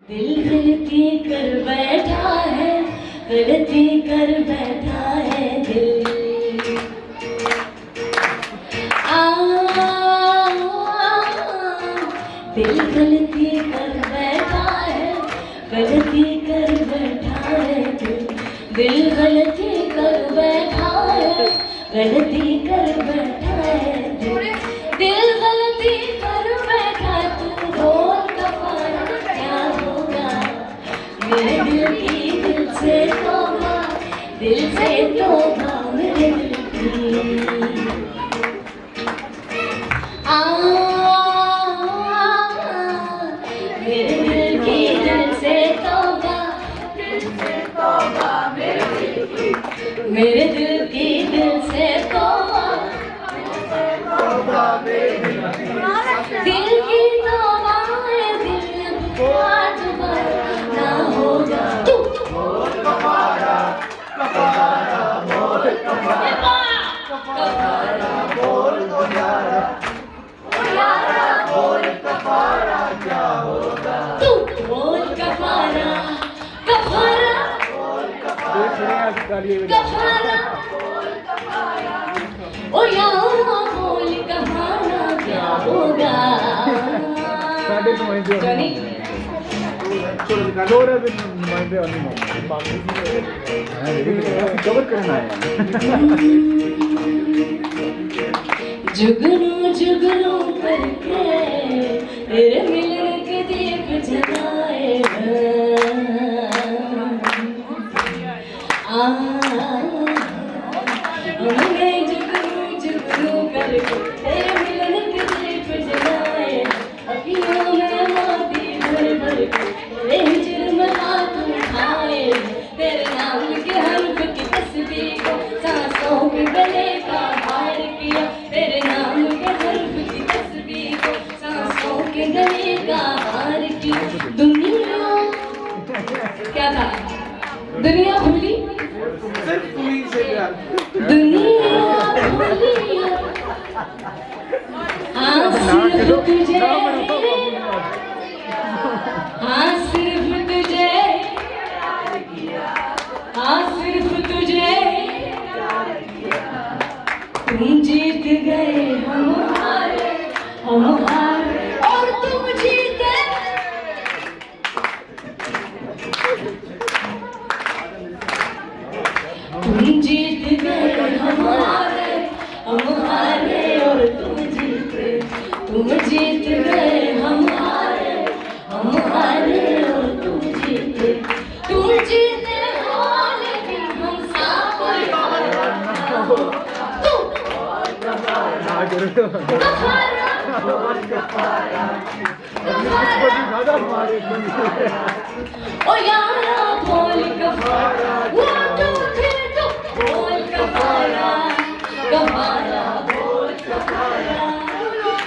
दिल गलती कर बैठा है, गलती कर बैठा है दिल। दिल गलती कर बैठा है, गलती कर बैठा है दिल। दिल गलती कर बैठा है, गलती कर बैठा है दिल। दिल गलती कर बैठा, तू बोल कफारा क्या होगा। मेरे दिल की दिल से तौबा, दिल से तौबा मेरे दिल की। मेरे दिल की दिल से तौबा, दिल से तौबा मेरे दिल की। मेरे दिल की दिल से तौबा, दिल की तौबा है, दिल आज ना होगा। तू बोल कफारा, कफारा बोल कफारा, कफारा बोल दो यारा, यारा बोल कफारा क्या होगा। तू बोल कफारा, कफारा बोल कफारा, कफारा बोल कफारा, ओ यारा बोल कफारा क्या होगा। जॉनी जुगनू जुगनू करके तेरे मिलने के दीप जलाए। हमने जुगनू जुगनू करके तेरे मिलने के दीप जलाए। अखियों में मोती भर भर के तेरे हिजर में हाथ उठाए। तेरे नाम के हर्फ की तस्बीह को सांसों के गले का हार किया। तेरे नाम के हर्फ की तस्बीह को सांसों के गले का हार किया। दुनिया क्या था, दुनिया भूली, सिर्फ तू ही से प्यार। दुनिया भूली। हाँ सिर्फ तुझे, हाँ सिर्फ तुझे, हाँ सिर्फ तुझे। तुम जीत गए हम हारे, हम हारे और तुम जीते। तुम जीत गए हम हारे, हम हारे और तुम जीते। तुम जीत गए हम हारे, हम हारे और तुम जीते। तुम जीते हो लेकिन हम साथ हो। तू कफारा, कफारा, ओ यारा बोल कफारा, 1 2 3 तू बोल कफारा, कफारा बोल कफारा,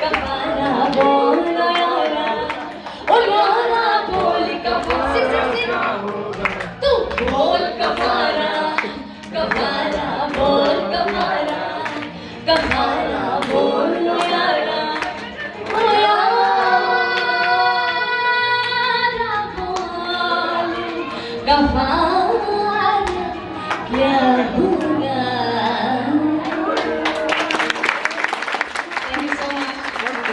कफारा बोल यारा, ओ यारा बोल कफारा। तू बोल कफारा, कफारा बोल कफारा, कफारा बोल यारा, ओ यारा बोल कफारा।